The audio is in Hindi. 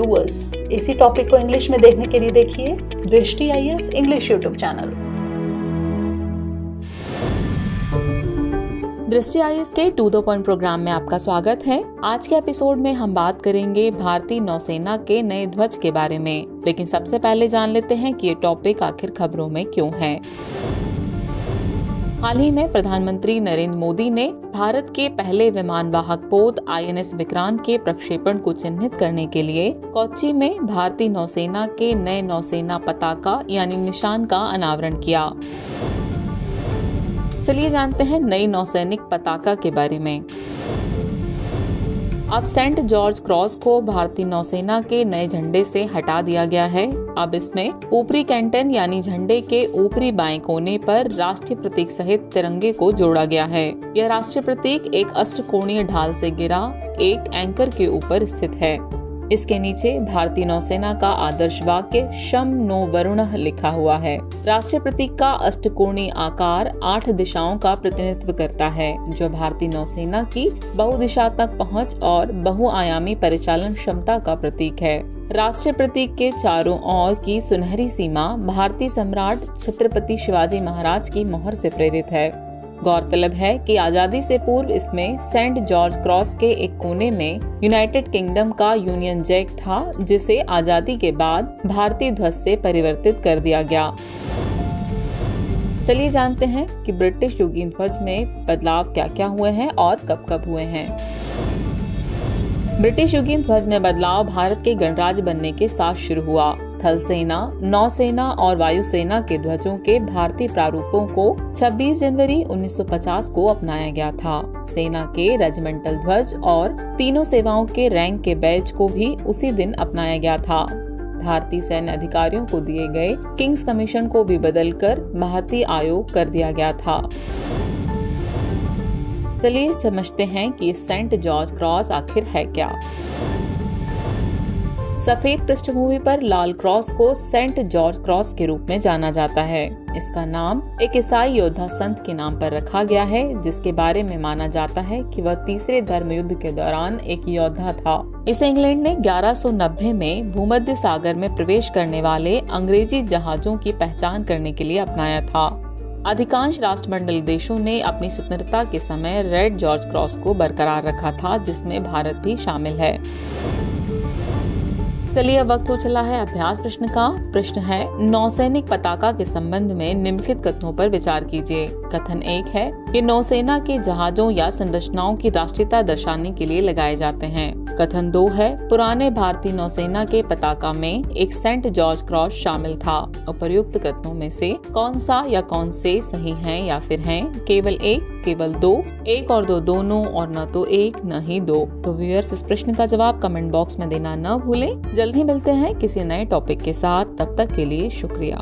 व्यूअर्स, इसी टॉपिक को इंग्लिश में देखने के लिए देखिए दृष्टि आईएएस इंग्लिश यूट्यूब चैनल। दृष्टि आईएएस के टू द पॉइंट प्रोग्राम में आपका स्वागत है। आज के एपिसोड में हम बात करेंगे भारतीय नौसेना के नए ध्वज के बारे में, लेकिन सबसे पहले जान लेते हैं कि ये टॉपिक आखिर खबरों में क्यों है। हाल ही में प्रधानमंत्री नरेंद्र मोदी ने भारत के पहले विमानवाहक पोत INS विक्रांत के प्रक्षेपण को चिन्हित करने के लिए कोच्चि में भारतीय नौसेना के नए नौसेना पताका यानी निशान का अनावरण किया। चलिए जानते हैं नई नौसैनिक पताका के बारे में। अब सेंट जॉर्ज क्रॉस को भारतीय नौसेना के नए झंडे से हटा दिया गया है। अब इसमें ऊपरी कैंटन यानी झंडे के ऊपरी बाएं कोने पर राष्ट्रीय प्रतीक सहित तिरंगे को जोड़ा गया है। यह राष्ट्रीय प्रतीक एक अष्टकोणीय ढाल से गिरा एक एंकर के ऊपर स्थित है। इसके नीचे भारतीय नौसेना का आदर्श वाक्य शम नो वरुणः लिखा हुआ है। राष्ट्रीय प्रतीक का अष्टकोणीय आकार 8 दिशाओं का प्रतिनिधित्व करता है, जो भारतीय नौसेना की बहुदिशात्मक पहुंच और बहुआयामी परिचालन क्षमता का प्रतीक है। राष्ट्रीय प्रतीक के चारों ओर की सुनहरी सीमा भारतीय सम्राट छत्रपति शिवाजी महाराज की मोहर से प्रेरित है। गौरतलब है कि आजादी से पूर्व इसमें सेंट जॉर्ज क्रॉस के एक कोने में यूनाइटेड किंगडम का यूनियन जैक था, जिसे आजादी के बाद भारतीय ध्वज से परिवर्तित कर दिया गया। चलिए जानते हैं कि ब्रिटिश युगीन ध्वज में बदलाव क्या क्या हुए हैं और कब कब हुए हैं। ब्रिटिश युगीन ध्वज में बदलाव भारत के गणराज्य बनने के साथ शुरू हुआ। थल सेना, नौसेना और वायुसेना के ध्वजों के भारतीय प्रारूपों को 26 जनवरी 1950 को अपनाया गया था। सेना के रेजिमेंटल ध्वज और तीनों सेवाओं के रैंक के बैज को भी उसी दिन अपनाया गया था। भारतीय सैन्य अधिकारियों को दिए गए किंग्स कमीशन को भी बदलकर भारतीय आयोग कर दिया गया था। चलिए समझते हैं कि सेंट जॉर्ज क्रॉस आखिर है क्या। सफेद पृष्ठभूमि पर लाल क्रॉस को सेंट जॉर्ज क्रॉस के रूप में जाना जाता है। इसका नाम एक ईसाई योद्धा संत के नाम पर रखा गया है, जिसके बारे में माना जाता है कि वह तीसरे धर्म युद्ध के दौरान एक योद्धा था। इसे इंग्लैंड ने 1190 में भूमध्य सागर में प्रवेश करने वाले अंग्रेजी जहाजों की पहचान करने के लिए अपनाया था। अधिकांश राष्ट्रमंडल देशों ने अपनी स्वतंत्रता के समय रेड जॉर्ज क्रॉस को बरकरार रखा था, जिसमें भारत भी शामिल है। चलिए अब वक्त हो चला है अभ्यास प्रश्न का। प्रश्न है, नौसैनिक पताका के संबंध में निम्नलिखित कथनों पर विचार कीजिए। कथन 1 है, ये नौसेना के जहाजों या संरचनाओं की राष्ट्रीयता दर्शाने के लिए लगाए जाते हैं। कथन 2 है, पुराने भारतीय नौसेना के पताका में एक सेंट जॉर्ज क्रॉस शामिल था। उपर्युक्त कथनों में से कौन सा या कौन से सही हैं या फिर हैं? केवल 1, केवल 2, 1 और 2 दोनों, और न तो 1 न ही 2। तो व्यूअर्स, इस प्रश्न का जवाब कमेंट बॉक्स में देना न भूलें। जल्द ही मिलते हैं किसी नए टॉपिक के साथ। तब तक के लिए शुक्रिया।